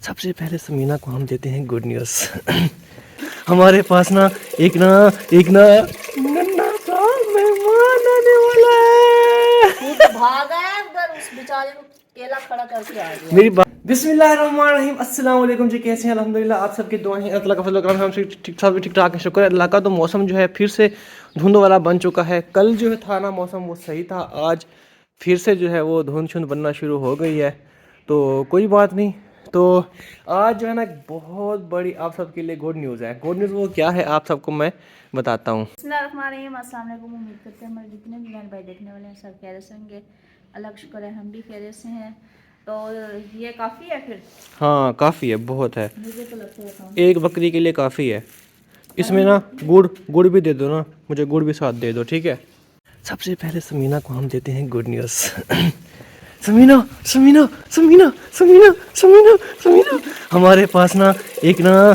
سب سے پہلے سمینہ کو ہم دیتے ہیں گڈ نیوز. ہمارے پاس ایک ننا سا مہمان آنے والا ہے. بھاگا ہے ادھر اس بیچارے کو کیلا کھڑا کر کے آ گیا. میری بات. بسم اللہ الرحمن الرحیم. السلام علیکم جی. کیسے ہیں؟ الحمدللہ آپ سب کی دعائیں ہیں. اللہ کا فضل و کرم ہے. ہم ٹھیک ٹھاک ہیں. شکر ہے اللہ کا. تو موسم جو ہے پھر سے دھند والا بن چکا ہے. کل جو تھا نا موسم وہ صحیح تھا. آج پھر سے جو ہے وہ دھند شند بننا شروع ہو گئی ہے. تو کوئی بات نہیں. تو آج جو ہے نا بہت بڑی آپ سب کے لیے گڈ نیوز ہے. گڈ نیوز وہ کیا ہے آپ سب کو میں بتاتا ہوں. بسم اللہ الرحمن الرحیم. السلام علیکم. امید کرتے ہیں ہمارے جتنے بھی بہن بھائی دیکھنے والے ہیں سب خیریت سے ہوں گے. اللہ کا شکر ہے ہم بھی خیریت سے ہیں. تو یہ کافی ہے پھر. ہاں کافی ہے, بہت ہے. مجھے تو لگتا ہے ایک بکری کے لیے کافی ہے. اس میں نا گڑ بھی دے دو نا, مجھے گڑ بھی ساتھ دے دو, ٹھیک ہے. سب سے پہلے سمینہ کو ہم دیتے ہیں گڈ نیوز. سمینہ سمینہ سمینہ سمینہ سمینہ سمینہ ہمارے پاس ایک ننا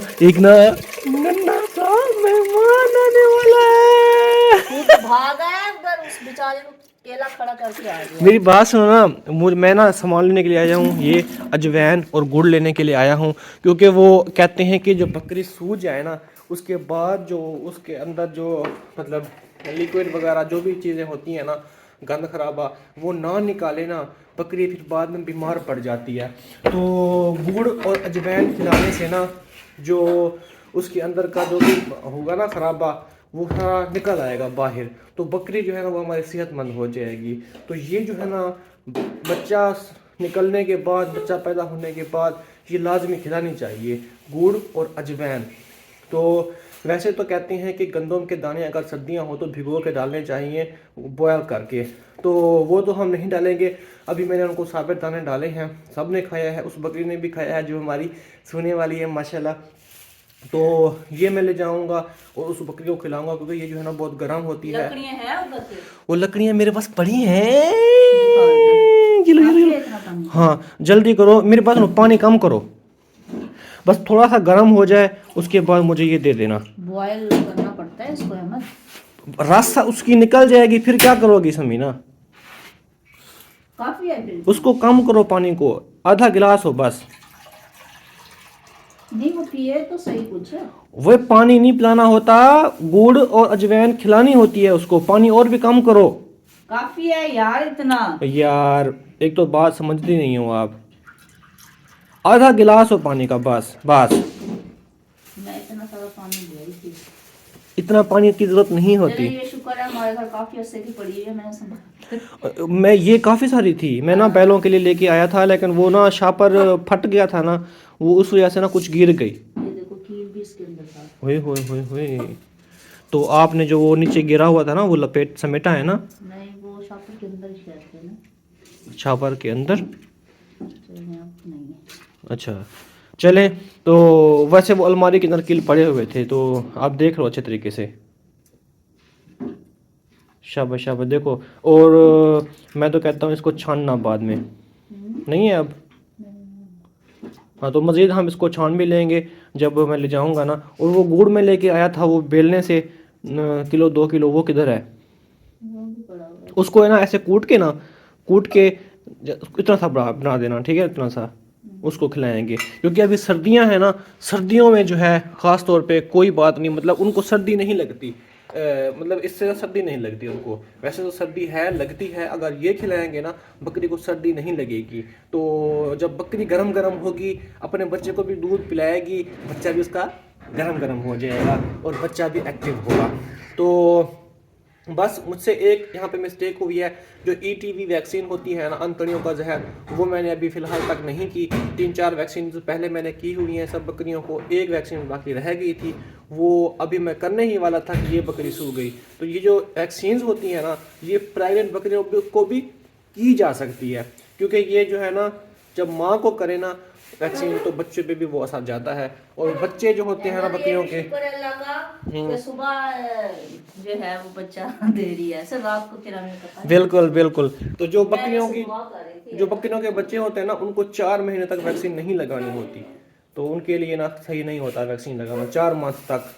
سا مہمان آنے والا ہے. بھاگا ہے ادھر اس بیچارے کو کیلا کھڑا کر کے آ گیا. میری بات سنو نا, میں سامان لینے کے لیے آیا ہوں. یہ اجوین اور گڑ لینے کے لیے آیا ہوں, کیونکہ وہ کہتے ہیں کہ جو بکری سو جائے نا اس کے بعد جو اس کے اندر جو مطلب لیکوڈ وغیرہ جو بھی چیزیں ہوتی ہیں نا گند خرابہ وہ نہ نکالے نا, بکری پھر بعد میں بیمار پڑ جاتی ہے. تو گڑ اور اجوین کھلانے سے نا جو اس کے اندر کا جو بھی ہوگا نا خرابہ وہ سارا نکل آئے گا باہر. تو بکری جو ہے نا وہ ہماری صحت مند ہو جائے گی. تو یہ جو ہے نا بچہ نکلنے کے بعد, بچہ پیدا ہونے کے بعد یہ لازمی کھلانی چاہیے گڑ اور اجوین. تو ویسے تو کہتے ہیں کہ گندم کے دانے اگر سردیاں ہو تو بھگو کے ڈالنے چاہیے بوائل کر کے. تو وہ تو ہم نہیں ڈالیں گے. ابھی میں نے ان کو ثابت دانے ڈالے ہیں, سب نے کھایا ہے. اس بکری نے بھی کھایا ہے جو ہماری سونے والی ہے ماشاءاللہ. تو یہ میں لے جاؤں گا اور اس بکری کو کھلاؤں گا, کیونکہ یہ جو ہے نا بہت گرم ہوتی ہے. لکڑیاں ہیں ادھر سے. وہ لکڑیاں میرے پاس پڑی ہیں. ہاں جلدی کرو, میرے پاس پانی کم کرو, بس تھوڑا سا گرم ہو جائے اس کے بعد مجھے یہ دے دینا. بوائل کرنا پڑتا ہے اس کو احمد. رس اس کی نکل جائے گی پھر کیا کرو گی سمینہ. کافی ہے پھر. اس کو کم کرو پانی کو, آدھا گلاس ہو بس. نہیں وہ پیے تو صحیح کچھ. وہ پانی نہیں پلانا ہوتا, گڑ اور اجوین کھلانی ہوتی ہے اس کو. پانی اور بھی کم کرو. کافی ہے یار اتنا. یار ایک تو بات سمجھتی نہیں ہو آپ. آدھا گلاس ہو پانی کا بس بس. میں اتنا سارا پانی دے رہی تھی. اتنا پانی کی ضرورت نہیں ہوتی. یہ شکر ہے ہمارے گھر کافی عرصے کی پڑی ہے, میں نے سنبھال. میں یہ کافی ساری تھی, میں بیلوں کے لیے لے کے آیا تھا, لیکن وہ شاپر پھٹ گیا تھا نا, وہ اس وجہ سے کچھ گر گئی. یہ دیکھو کھیر بھی اس کے اندر تھا. ہوئے ہوئے ہوئے ہوئے. تو آپ نے جو وہ نیچے گرا ہوا تھا نا وہ لپیٹ سمیٹا ہے نا. نہیں وہ شاپر کے اندر ہی رہتے ہیں نا. شاپر کے اندر نہیں ہے. اچھا چلیں. تو ویسے وہ الماری کے اندر کل پڑے ہوئے تھے, تو آپ دیکھ لو اچھے طریقے سے. شاباش شاباش دیکھو. اور میں تو کہتا ہوں اس کو چھاننا بعد میں نہیں ہے اب. ہاں تو مزید ہم اس کو چھان بھی لیں گے جب میں لے جاؤں گا نا. اور وہ گڑ میں لے کے آیا تھا وہ بیلنے سے کلو 2 کلو, وہ کدھر ہے؟ اس کو ہے نا ایسے کوٹ کے اتنا سا بنا دینا, ٹھیک ہے, اتنا سا اس کو کھلائیں گے. کیونکہ ابھی سردیاں ہیں نا, سردیوں میں جو ہے خاص طور پہ کوئی بات نہیں, مطلب ان کو سردی نہیں لگتی, مطلب اس سے سردی نہیں لگتی ان کو. ویسے تو سردی ہے لگتی ہے, اگر یہ کھلائیں گے نا بکری کو سردی نہیں لگے گی. تو جب بکری گرم ہوگی اپنے بچے کو بھی دودھ پلائے گی, بچہ بھی اس کا گرم ہو جائے گا اور بچہ بھی ایکٹیو ہوگا. تو بس مجھ سے ایک یہاں پہ مسٹیک ہوئی ہے, جو ETV ویکسین ہوتی ہے نا انتڑیوں کا زہر, وہ میں نے ابھی فی الحال تک نہیں کی. 3-4 ویکسین پہلے میں نے کی ہوئی ہیں سب بکریوں کو, ایک ویکسین باقی رہ گئی تھی, وہ ابھی میں کرنے ہی والا تھا کہ یہ بکری سو گئی. تو یہ جو ویکسینز ہوتی ہیں نا یہ پریگننٹ بکریوں کو بھی کی جا سکتی ہے, کیونکہ یہ جو ہے نا جب ماں کو کرے نا ویکسین تو بچے پہ بھی وہ اثر جاتا ہے. اور بچے جو ہوتے ہیں نا بکریوں کے, شکر اللہ کا کہ صبح جو ہے وہ بچہ دے رہی ہے, ایسے رات کو پھر ہمیں پتہ نہیں. بالکل. تو جو بکریوں کے بچے ہوتے ہیں نا ان کو 4 مہینے تک ویکسین نہیں لگانی ہوتی. تو ان کے لیے نا صحیح نہیں ہوتا ویکسین لگانا 4 ماہ تک.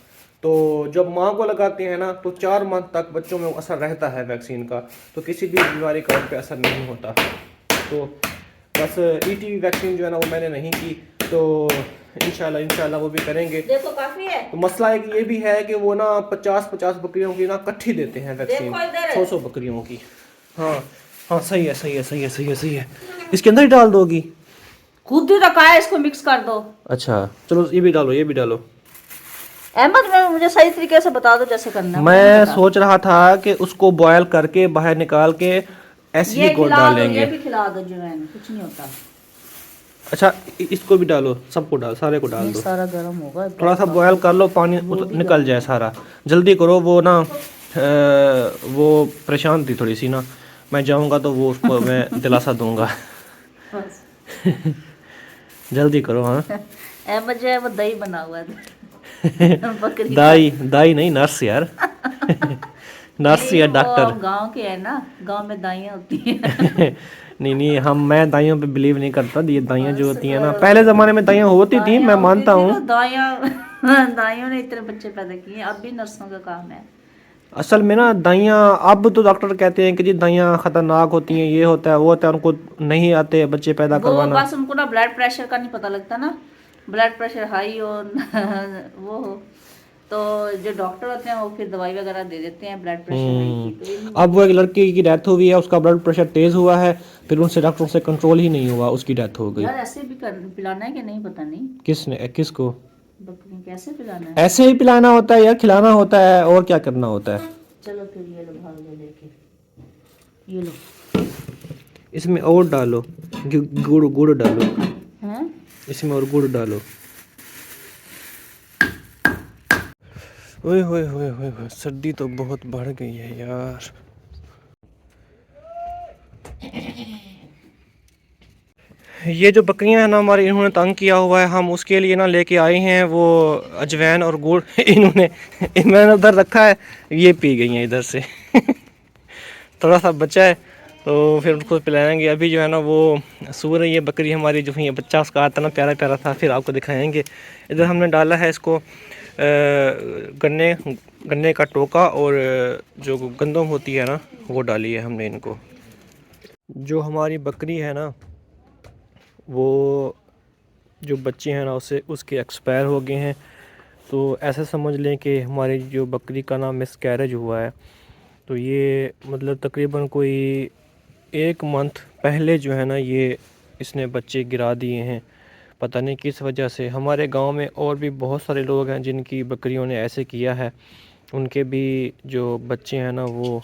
تو جب ماں کو لگاتے ہیں نا تو 4 ماہ تک بچوں میں اثر رہتا ہے ویکسین کا, تو کسی بھی بیماری کا ان پہ اثر نہیں ہوتا. تو بس ETV ویکسین جو ہے نا وہ میں نے نہیں کی. تو انشاءاللہ وہ بھی کریں گے. دیکھو کافی ہے. تو مسئلہ ایک یہ بھی ہے کہ وہ نا 50 بکریوں کی نا کٹھی دیتے ہیں ویکسین, 100 بکریوں کی. ہاں صحیح ہے. اس کے اندر ہی ڈال دو گی؟ خود ہی رکھا ہے, اس کو مکس کر دو. اچھا چلو یہ بھی ڈالو. احمد مجھے صحیح طریقے سے بتا دو جیسے کرنا ہے. میں سوچ رہا تھا کہ اس کو بوائل کر کے باہر نکال کے ایسے ہی گوشت ڈال لیں گے. یہ بھی کھلا دو جوین, کچھ نہیں ہوتا. اچھا اس کو بھی ڈالو, سب کو سارے کو ڈال دو. سارا گرم ہوگا, تھوڑا سا بوائل کر لو, پانی نکل جائے سارا. جلدی کرو, وہ نا وہ پریشان تھی تھوڑی سی نا. میں جاؤں گا تو وہ اس کو میں دلاسا دوں گا. جلدی کرو. ہاں احمد جو ہے وہ دہی بنا ہوا ہے. دائی نہیں, نرس یار. نرس یا ڈاکٹر. گاؤں کے ہے نا, گاؤں میں دائیاں ہوتی ہیں. نہیں میں دائیوں پہ بلیو نہیں کرتا. یہ دائیاں جو ہوتی ہیں نا, پہلے زمانے میں دائیاں ہوتی تھیں, میں مانتا ہوں. دائیوں نے اتنے بچے پیدا کیے ہیں, اب بھی نرسوں کا کام ہے. اصل میں نا دائیاں, اب تو ڈاکٹر کہتے ہیں کہ جی دائیاں خطرناک ہوتی ہیں, یہ ہوتا ہے وہ ہوتا ہے, ان کو نہیں آتے بچے پیدا کروانا. بس ان کو نا بلڈ پریشر کا نہیں پتہ لگتا نا, بلڈ پریشر ہائی ہو وہ ہو تو جو ڈاکٹر ہوتے ہیں وہ پھر دوائی وغیرہ دے دیتے ہیں بلڈ پریشر ہائی کی. اب وہ ایک لڑکی کی ڈیتھ ہوئی ہے, اس کا بلڈ پریشر تیز ہوا ہے, پھر ان سے ڈاکٹروں سے کنٹرول ہی نہیں ہوا, اس کی ڈیتھ ہو گئی. یار ایسے بھی پلانا ہے کہ نہیں پتہ نہیں. کس کو بکری کیسے پلانا ہے؟ ایسے ہی پلانا ہوتا ہے یا کھلانا ہوتا ہے, اور کیا کرنا ہوتا ہے. چلو پھر یہ لو بھاگ لے کے, یہ لو. اس میں اور ڈالو, گڑ ڈالو. ہاں اس میں اور گڑ ڈالو. ہوئے سردی تو بہت بڑھ گئی ہے یار. یہ جو بکریاں ہیں نا ہماری, انہوں نے تنگ کیا ہوا ہے. ہم اس کے لیے نا لے کے آئے ہیں وہ اجوین اور گڑ. میں نے ادھر رکھا ہے, یہ پی گئی ہیں ادھر سے. تھوڑا سا بچا ہے تو پھر ان کو پلائیں گے. ابھی جو ہے نا وہ سو رہی ہے بکری ہماری, جو یہ بچہ اس کا آتا نا پیارا تھا, پھر آپ کو دکھائیں گے. ادھر ہم نے ڈالا ہے اس کو گنے کا ٹوکا, اور جو گندم ہوتی ہے نا وہ ڈالی ہے ہم نے ان کو. جو ہماری بکری ہے نا, وہ جو بچے ہیں نا اس کے ایکسپائر ہو گئے ہیں. تو ایسا سمجھ لیں کہ ہماری جو بکری کا نام مس کیریج ہوا ہے. تو یہ مطلب تقریباً کوئی 1 منتھ پہلے جو ہے نا یہ اس نے بچے گرا دیے ہیں, پتہ نہیں کس وجہ سے. ہمارے گاؤں میں اور بھی بہت سارے لوگ ہیں جن کی بکریوں نے ایسے کیا ہے, ان کے بھی جو بچے ہیں نا وہ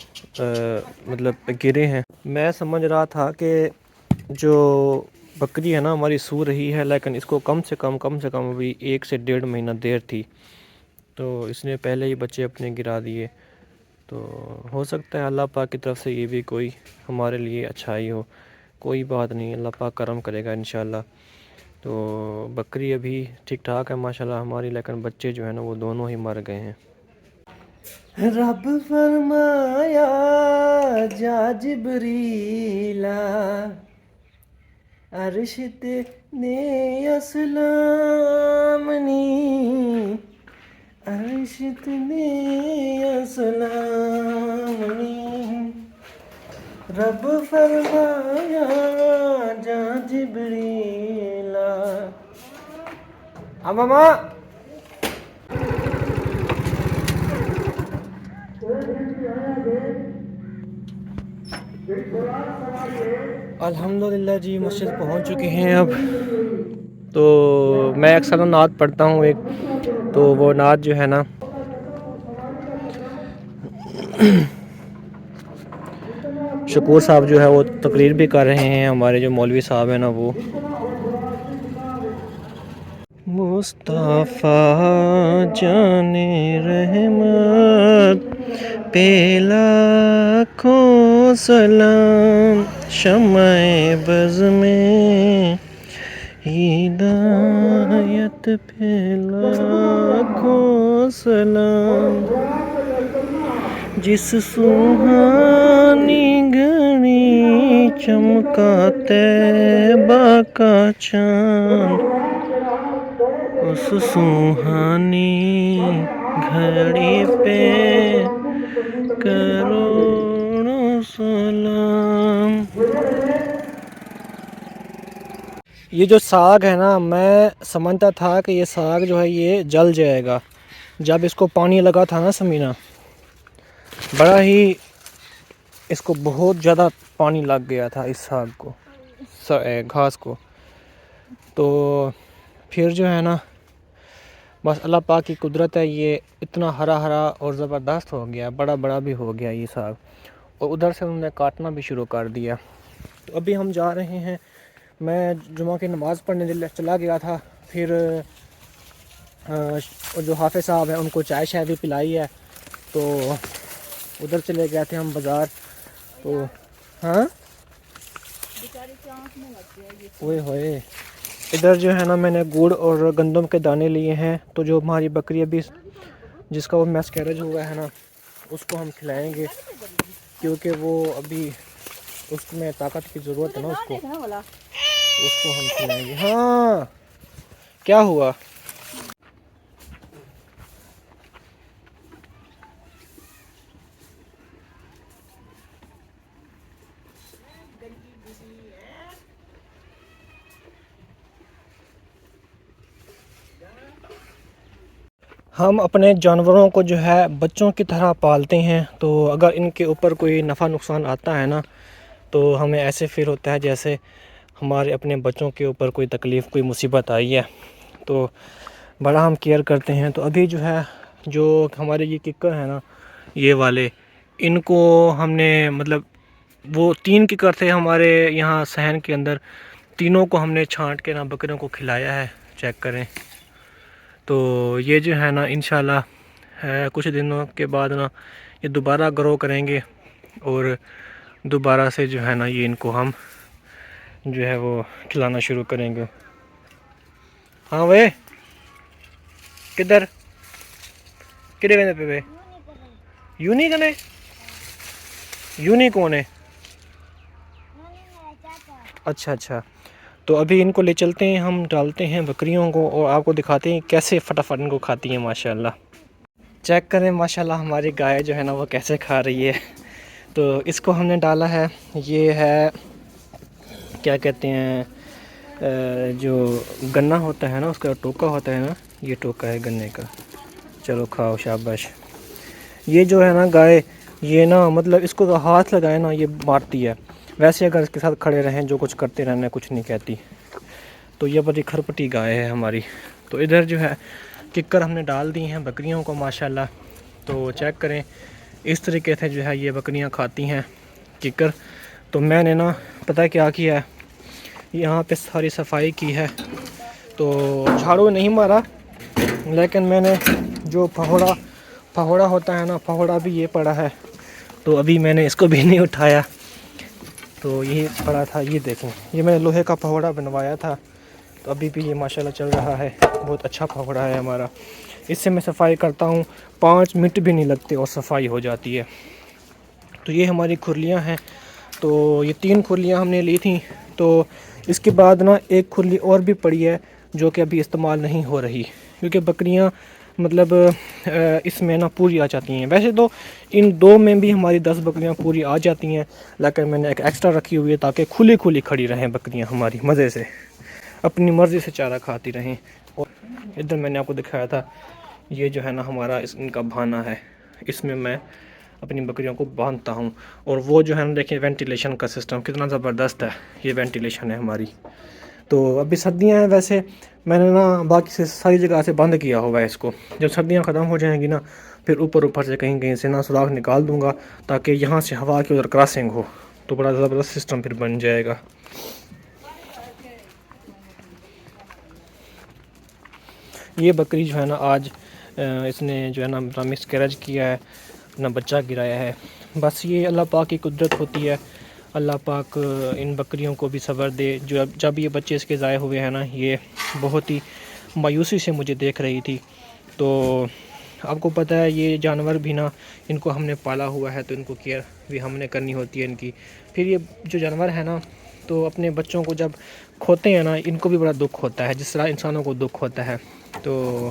مطلب گرے ہیں. میں سمجھ رہا تھا کہ جو بکری ہے نا ہماری سو رہی ہے, لیکن اس کو کم سے کم ابھی 1 سے 1.5 مہینہ دیر تھی, تو اس نے پہلے ہی بچے اپنے گرا دیے. تو ہو سکتا ہے اللہ پاک کی طرف سے یہ بھی کوئی ہمارے لیے اچھائی ہو. کوئی بات نہیں, اللہ پاک کرم کرے گا انشاءاللہ. تو بکری ابھی ٹھیک ٹھاک ہے ماشاءاللہ ہماری, لیکن بچے جو ہیں نا وہ دونوں ہی مر گئے ہیں. رب فرمایا جا جبریلا, عرش تے نے اسلام نی, عرش تے نے اسلام نی. رب فرمایا جا جبریلا. ماما الحمدللہ جی مسجد پہنچ چکے ہیں اب. تو میں اکثر نعت پڑھتا ہوں ایک, تو وہ نعت جو ہے نا شکور صاحب جو ہے وہ تقریر بھی کر رہے ہیں, ہمارے جو مولوی صاحب ہیں نا وہ. مصطفیٰ جان رحمت پہ لاکھوں سلام, شمع بز میں ہدایت پہ لاکھوں سلام. جس سوہانی گھڑی چمکا طیبہ کا چاند, اس سوہانی گھڑی پہ کروڑوں سلام. یہ جو ساگ ہے نا، میں سمجھتا تھا کہ یہ ساگ جو ہے یہ جل جائے گا. جب اس کو پانی لگا تھا نا سمینہ، بڑا ہی اس کو بہت زیادہ پانی لگ گیا تھا اس ساگ کو، گھاس کو. تو پھر جو ہے نا بس اللہ پاک کی قدرت ہے، یہ اتنا ہرا ہرا اور زبردست ہو گیا، بڑا بڑا بھی ہو گیا یہ ساگ. اور ادھر سے انہوں نے کاٹنا بھی شروع کر دیا. تو ابھی ہم جا رہے ہیں. میں جمعہ کی نماز پڑھنے چلا گیا تھا، پھر جو حافظ صاحب ہیں ان کو چائے شائے بھی پلائی ہے، تو ادھر چلے گئے تھے ہم بازار. تو ہاں اوئے ہوئے، ادھر جو ہے نا میں نے گڑ اور گندم کے دانے لیے ہیں. تو جو ہماری بکری ابھی جس کا وہ میس کیریج ہوا ہے نا، اس کو ہم کھلائیں گے، کیونکہ وہ ابھی اس میں طاقت کی ضرورت ہے نا اس کو ہم کھلائیں گے. ہاں کیا ہوا؟ ہم اپنے جانوروں کو جو ہے بچوں کی طرح پالتے ہیں. تو اگر ان کے اوپر کوئی نفع نقصان آتا ہے نا، تو ہمیں ایسے فیل ہوتا ہے جیسے ہمارے اپنے بچوں کے اوپر کوئی تکلیف کوئی مصیبت آئی ہے. تو بڑا ہم کیئر کرتے ہیں. تو ابھی جو ہے جو ہمارے یہ ککر ہیں نا، یہ والے، ان کو ہم نے مطلب وہ 3 ککر تھے ہمارے یہاں صحن کے اندر، تینوں کو ہم نے چھانٹ کے نا بکریوں کو کھلایا ہے. چیک کریں. تو یہ جو ہے نا انشاءاللہ کچھ دنوں کے بعد نا یہ دوبارہ گرو کریں گے، اور دوبارہ سے جو ہے نا یہ ان کو ہم جو ہے وہ کھلانا شروع کریں گے. ہاں وے کدھر کدھر گئے پہ یونی کنے یونی کون ہے؟ اچھا اچھا. تو ابھی ان کو لے چلتے ہیں، ہم ڈالتے ہیں بکریوں کو، اور آپ کو دکھاتے ہیں کیسے فٹافٹ ان کو کھاتی ہیں. ماشاءاللہ چیک کریں، ماشاءاللہ ہماری گائے جو ہے نا وہ کیسے کھا رہی ہے. تو اس کو ہم نے ڈالا ہے، یہ ہے کیا کہتے ہیں جو گنا ہوتا ہے نا اس کا ٹوکا ہوتا ہے نا، یہ ٹوکا ہے گنے کا. چلو کھاؤ شاباش. یہ جو ہے نا گائے، یہ نا مطلب اس کو ہاتھ لگائے نا یہ مارتی ہے، ویسے اگر اس کے ساتھ کھڑے رہیں جو کچھ کرتے رہنا کچھ نہیں کہتی. تو یہ بڑی کھرپٹی گائے ہے ہماری. تو ادھر جو ہے ککر ہم نے ڈال دی ہیں بکریوں کو ماشاءاللہ. تو چیک کریں اس طریقے سے جو ہے یہ بکریاں کھاتی ہیں ککر. تو میں نے نا پتہ کیا ہے، یہاں پہ ساری صفائی کی ہے. تو جھاڑو نہیں مارا، لیکن میں نے جو پھہوڑا ہوتا ہے نا، پھہوڑا بھی یہ پڑا ہے. تو ابھی میں نے اس کو بھی نہیں اٹھایا، تو یہی پڑا تھا. یہ دیکھیں، یہ میں نے لوہے کا پھہوڑا بنوایا تھا. تو ابھی بھی یہ ماشاءاللہ چل رہا ہے، بہت اچھا پھہوڑا ہے ہمارا. اس سے میں صفائی کرتا ہوں 5 منٹ بھی نہیں لگتے اور صفائی ہو جاتی ہے. تو یہ ہماری کھرلیاں ہیں. تو یہ 3 کھرلیاں ہم نے لی تھیں. تو اس کے بعد نا ایک کھرلی اور بھی پڑی ہے جو کہ ابھی استعمال نہیں ہو رہی، کیونکہ بکریاں مطلب اس میں نا پوری آ جاتی ہیں. ویسے تو ان 2 میں بھی ہماری 10 بکریاں پوری آ جاتی ہیں، لیکن میں نے ایک ایکسٹرا رکھی ہوئی ہے تاکہ کھلی کھڑی رہیں بکریاں ہماری، مزے سے اپنی مرضی سے چارہ کھاتی رہیں. اور ادھر میں نے آپ کو دکھایا تھا، یہ جو ہے نا ہمارا ان کا بھانا ہے، اس میں میں اپنی بکریوں کو باندھتا ہوں. اور وہ جو ہے نا دیکھیں وینٹیلیشن کا سسٹم کتنا زبردست ہے، یہ وینٹیلیشن ہے ہماری. تو ابھی سردیاں ہیں، ویسے میں نے نا باقی سے ساری جگہ سے بند کیا ہوا ہے اس کو. جب سردیاں ختم ہو جائیں گی نا، پھر اوپر سے کہیں سے نا سوراخ نکال دوں گا تاکہ یہاں سے ہوا کی ادھر کراسنگ ہو. تو بڑا زبردست سسٹم پھر بن جائے گا. یہ بکری جو ہے نا آج اس نے جو ہے نا مس کیریج کیا ہے، اپنا بچہ گرایا ہے. بس یہ اللہ پاک کی قدرت ہوتی ہے. اللہ پاک ان بکریوں کو بھی صبر دے. جب یہ بچے اس کے ضائع ہوئے ہیں نا، یہ بہت ہی مایوسی سے مجھے دیکھ رہی تھی. تو آپ کو پتہ ہے یہ جانور بھی نا، ان کو ہم نے پالا ہوا ہے تو ان کو کیئر بھی ہم نے کرنی ہوتی ہے ان کی. پھر یہ جو جانور ہے نا، تو اپنے بچوں کو جب کھوتے ہیں نا، ان کو بھی بڑا دکھ ہوتا ہے جس طرح انسانوں کو دکھ ہوتا ہے. تو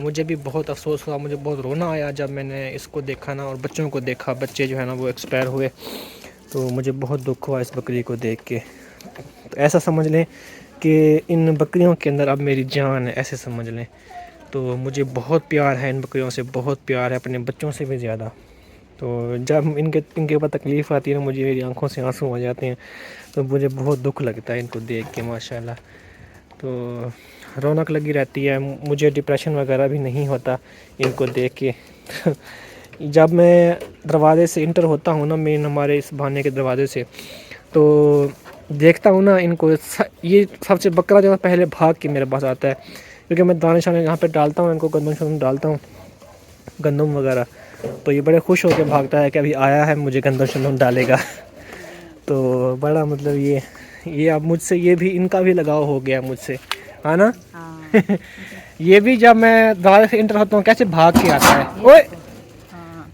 مجھے بھی بہت افسوس ہوا، مجھے بہت رونا آیا جب میں نے اس کو دیکھا نا اور بچوں کو دیکھا. بچے جو ہے نا وہ ایکسپائر ہوئے. تو مجھے بہت دکھ ہوا اس بکری کو دیکھ کے. تو ایسا سمجھ لیں کہ ان بکریوں کے اندر اب میری جان ہے، ایسے سمجھ لیں. تو مجھے بہت پیار ہے ان بکریوں سے، بہت پیار ہے، اپنے بچوں سے بھی زیادہ. تو جب ان کے اوپر تکلیف آتی ہے نا، مجھے میری آنکھوں سے آنسو ہو جاتے ہیں، تو مجھے بہت دکھ لگتا ہے ان کو دیکھ کے ماشاء اللہ. تو رونق لگی رہتی ہے، مجھے ڈپریشن وغیرہ بھی نہیں ہوتا ان کو دیکھ کے. جب میں دروازے سے انٹر ہوتا ہوں نا، مین ہمارے اس بہانے کے دروازے سے، تو دیکھتا ہوں نا ان کو. یہ سب سے بکرا جو ہے پہلے بھاگ کے میرے پاس آتا ہے، کیونکہ میں دانے شانے یہاں پہ ڈالتا ہوں، ان کو گندم شندم ڈالتا ہوں، گندم وغیرہ. تو یہ بڑے خوش ہو کے بھاگتا ہے کہ ابھی آیا ہے، مجھے گندم شندم ڈالے گا. تو بڑا مطلب یہ اب مجھ سے، یہ بھی ان کا بھی لگاؤ ہو گیا مجھ سے، ہے نا. ہاں یہ بھی جب میں دروازے سے انٹر ہوتا ہوں کیسے بھاگ کے آتا ہے. یہ اوئے، دیکھو. ہاں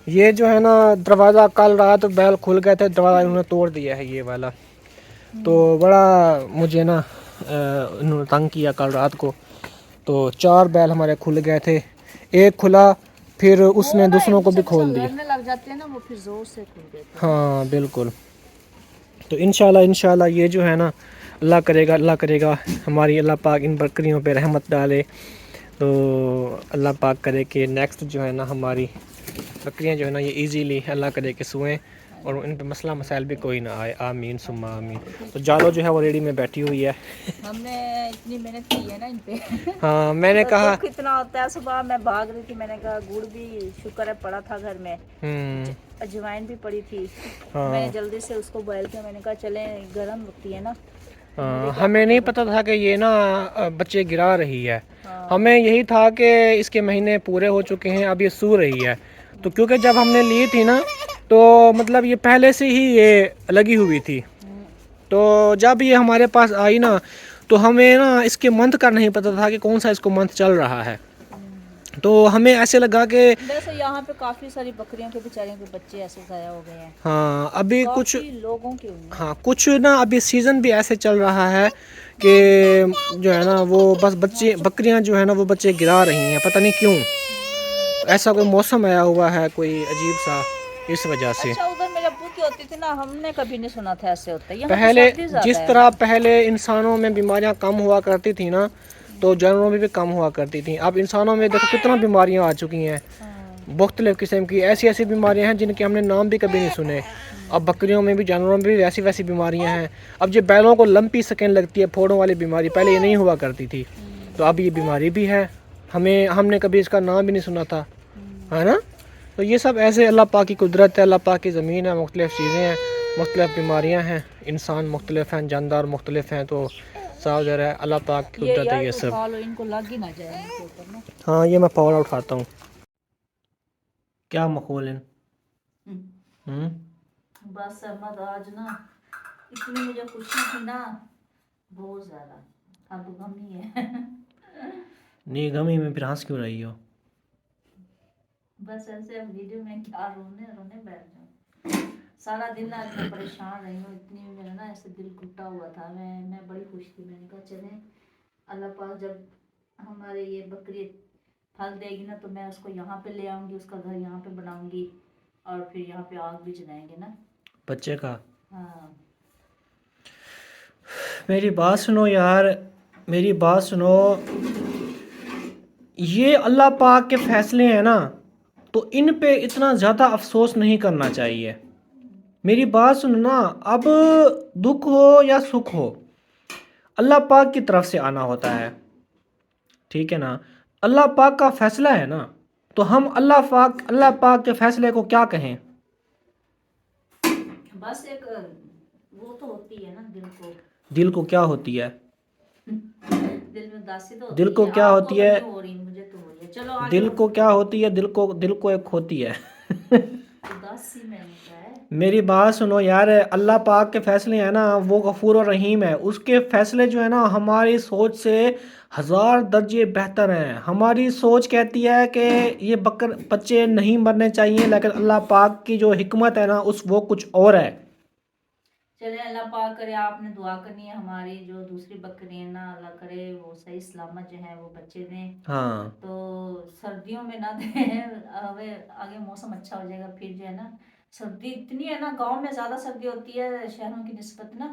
یہ جو ہے نا دروازہ کل رات بیل کھل گئے تھے، دروازہ انہوں نے توڑ دیا ہے یہ والا. تو بڑا مجھے نا انہوں نے تنگ کیا کل رات کو. تو 4 بیل ہمارے کھل گئے تھے، ایک کھلا پھر اس وہ نے نا دوسروں ایک کو بھی دوسرے کے کھول ساتھ دی. لڑنے لگ جاتے ہیں نا، وہ پھر زور سے کھل دیتے ہیں. ہاں بالکل. تو انشاءاللہ یہ جو ہے نا، اللہ کرے گا ہماری اللہ پاک ان بکریوں پہ رحمت ڈالے. تو اللہ پاک کرے کہ نیکسٹ جو ہے نا ہماری بکریاں جو ہے نا یہ ایزیلی اللہ کرے کہ سوئیں، اور ان پہ مسئلہ مسائل بھی کوئی نہ آئے. آمین ثم آمین. تو جالو جو ہے وہ ریڈی میں بیٹھی ہوئی ہے. ہم نے اتنی محنت کی ہے نا ان پہ، ہاں میں نے تو کہا دکھ اتنا ہوتا ہے. صبح میں بھاگ رہی تھی، میں نے کہا گڑ بھی شکر ہے پڑا تھا گھر میں، اجوائن بھی پڑی تھی. میں نے ہاں جلدی سے اس کو بوائل کیا، میں نے کہا چلیں گرم ہوتی ہے نا. تو مجھے کیا ہمیں نہیں جب پتہ تھا کہ یہ نا بچے گرا رہی ہے. ہاں ہمیں یہی تھا کہ اس کے مہینے پورے ہو چکے ہیں، اب یہ سو رہی ہے. تو کیونکہ جب ہم نے لی تھی نا، تو مطلب یہ پہلے سے ہی یہ لگی ہوئی تھی. تو جب یہ ہمارے پاس آئی نا، تو ہمیں نا اس کے منتھ کا نہیں پتہ تھا کہ کون سا اس کو منتھ چل رہا ہے. تو ہمیں ایسے لگا کہ ویسے یہاں پہ کافی ساری بکریوں کے بیچاریوں کے بچے ایسے ضائع ہو گئے ہیں، ہاں ابھی کچھ، کافی لوگوں کے ہوئے ہیں. ہاں کچھ نا ابھی سیزن بھی ایسے چل رہا ہے کہ جو ہے نا وہ بس بکریاں جو ہے نا وہ بچے گرا رہی ہیں، پتہ نہیں کیوں. ایسا کوئی موسم آیا ہوا ہے کوئی عجیب سا، اس وجہ سے. اچھا ادھر میرے ابو کی ہوتی تھی نا، ہم نے کبھی نہیں سنا تھا ایسے ہوتا ہے. یہاں پہ پہلے سردی زیادہ جس ہے نا. طرح پہلے انسانوں میں بیماریاں کم ہوا کرتی تھیں نا، تو جانوروں میں بھی کم ہوا کرتی تھیں. اب انسانوں میں دیکھو کتنا بیماریاں آ چکی ہیں، مختلف قسم کی ایسی بیماریاں ہیں جن کے ہم نے نام بھی کبھی نہیں سنے. اب بکریوں میں بھی، جانوروں میں بھی ویسی بیماریاں ہیں. اب جو بیلوں کو لمپی سکن لگتی ہے، پھوڑوں والی بیماری، پہلے یہ نہیں ہوا کرتی تھی. تو اب یہ بیماری بھی ہے، ہم نے کبھی اس کا نام بھی نہیں سنا تھا، ہے نا. تو یہ سب ایسے اللہ پاک کی قدرت ہے، اللہ پاک کی زمین ہے، مختلف چیزیں ہیں، مختلف بیماریاں ہیں. انسان مختلف ہیں، جاندار مختلف ہیں. تو صاف ظاہر ہے اللہ پاک کی یہ قدرت ہے یار یہ سب. اٹھا لو، ان کو لگ ہی نہ جائے ان کے اوپر نا. ہاں یہ میں پاوڑا اٹھاتا ہوں. کیا مخول ہیں. بس احمد آج نا اتنی مجھے خوشی تھی نا، بہت زیادہ. اب غم ہی ہے. نہیں غم ہی میں پھر ہنس کیوں رہی ہو؟ بس ایسے ویڈیو میں کیا رونے بیٹھ جاؤں. سارا دن آج میں پریشان رہی ہوں، اتنی میرا نا ایسے دل ٹوٹا ہوا تھا. میں بڑی خوش تھی. میں نے کہا چلیں اللہ پاک جب ہمارے یہ بکری پھل دے گی نا، تو میں اس کو یہاں پہ لے آؤں گی، اس کا گھر یہاں پہ بناؤں گی، اور پھر یہاں پہ آگ بھی جلائیں گے نا بچے کا. ہاں میری بات سنو یار، میری بات سنو. یہ اللہ پاک کے فیصلے ہیں نا، تو ان پہ اتنا زیادہ افسوس نہیں کرنا چاہیے. میری بات سنو نا، اب دکھ ہو یا سکھ ہو، اللہ پاک کی طرف سے آنا ہوتا ہے، ٹھیک ہے نا. اللہ پاک کا فیصلہ ہے نا، تو ہم اللہ پاک کے فیصلے کو کیا کہیں. بس ایک وہ تو ہوتی ہے نا دل کو. دل کو کیا ہوتی ہے؟ دل میں اداسی تو دل ہوتی کو ہے. کیا آپ کو ہوتی اگر ہے؟ نہیں ہو رہی، مجھے تو ہو رہی ہے. چلو آگے دل کو بڑھو. کیا ہوتی ہے؟ دل کو ایک ہوتی ہے. اداسی میں نے کہا ہے. میری بات سنو یار، اللہ پاک کے فیصلے ہیں نا وہ غفور و رحیم ہے. اس کے فیصلے جو ہے نا ہماری سوچ سے 1000 درجے بہتر ہیں. ہماری سوچ کہتی ہے کہ یہ بچے نہیں مرنے چاہیے، لیکن اللہ پاک کی جو حکمت ہے نا وہ کچھ اور ہے. چلے اللہ پاک کرے، آپ نے دعا کرنی ہے ہماری جو دوسری بکری ہیں نا، اللہ کرے وہ صحیح سلامت جو ہیں وہ بچے دیں. ہاں تو سردیوں میں نہ دیں، آگے موسم اچھا ہو جائے گا پھر جو ہے نا. سردی اتنی ہے نا، گاؤں میں زیادہ سردی ہوتی ہے شہروں کی نسبت نا.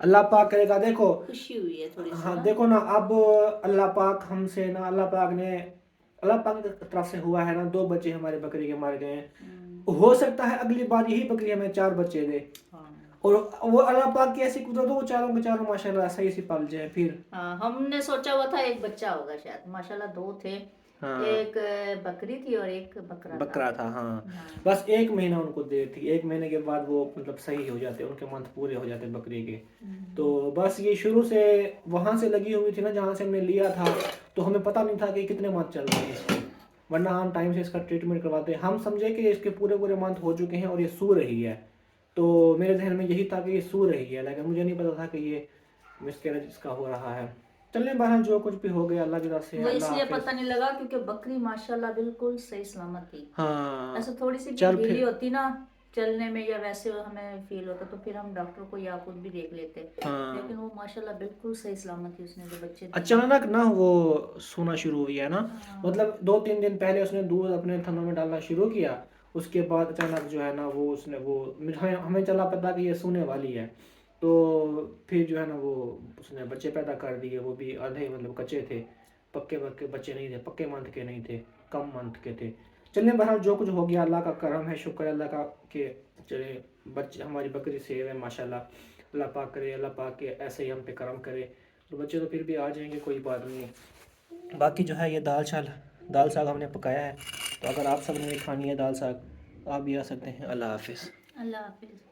اللہ پاک کرے گا. دیکھو خوشی ہوئی ہے تھوڑی سی ہاں نا. دیکھو نا, اب اللہ پاک ہم سے نا, اللہ پاک کی طرف سے ہوا ہے نا, 2 بچے ہمارے بکری کے مر گئے ہیں. ہو سکتا ہے اگلی بار یہی بکری ہمیں 4 بچے دے, اور وہ اللہ پاک کی ایسی قدرت ہو, وہ چاروں کے چاروں ماشاءاللہ صحیح سے پل جائے. پھر ہم نے سوچا ہوا تھا ایک بچہ ہوگا شاید, ماشاءاللہ 2 تھے. ایک بکری تھی اور ایک بکرا تھا. ہاں بس 1 مہینہ ان کو دیر تھی, 1 مہینے کے بعد وہ مطلب صحیح ہو جاتے, ان کے منتھ پورے ہو جاتے بکری کے. تو بس یہ شروع سے وہاں سے لگی ہوئی تھی نا جہاں سے ہم نے لیا تھا, تو ہمیں پتہ نہیں تھا کہ کتنے منتھ چل رہے ہیں اس کے, ورنہ ہم ٹائم سے اس کا ٹریٹمنٹ کرواتے. ہم سمجھے کہ اس کے پورے منتھ ہو چکے ہیں اور یہ سو رہی ہے, تو میرے ذہن میں یہی تھا کہ یہ سو رہی ہے, لیکن مجھے نہیں پتا تھا کہ یہ مسکیریج اس کا ہو رہا ہے. چلیں بہرحال جو کچھ بھی ہو گیا اللہ کی طرف سے. وہ اس لیے پتہ نہیں لگا کیونکہ بکری ماشاءاللہ بالکل صحیح سلامت تھی. ہاں ایسے تھوڑی سی بھی چل ڈھیلی پھر ہوتی نا چلنے میں یا ویسے ہمیں فیل ہوتا تو پھر ہم ڈاکٹر کو یا خود بھی دیکھ لیتے, لیکن وہ ماشاءاللہ بالکل صحیح سلامت تھی. اس نے جو بچے تھے اچانک نا وہ سونا شروع ہوئی ہے نا, مطلب 2-3 دن پہلے اس نے دودھ اپنے تھنوں میں ڈالنا شروع کیا, اس کے بعد اچانک جو ہے نا وہ اس نے ہمیں چلا پتا کہ یہ سونے والی ہے, تو پھر جو ہے نا وہ اس نے بچے پیدا کر دیے, وہ بھی آدھے مطلب کچے تھے, پکے بچے نہیں تھے, پکے منتھ کے نہیں تھے, کم منتھ کے تھے. چلیں بہرحال جو کچھ ہو گیا اللہ کا کرم ہے, شکر اللہ کا کہ چلے بچے ہماری بکری سیو ہے ماشاءاللہ. اللہ پاک کرے, اللہ پاک کے ایسے ہی ہم پہ کرم کرے, تو بچے تو پھر بھی آ جائیں گے, کوئی بات نہیں. باقی جو ہے یہ دال ساگ ہم نے پکایا ہے, تو اگر آپ سب نے بھی کھانی ہے دال ساگ آپ بھی آ سکتے ہیں. اللہ حافظ. اللہ حافظ.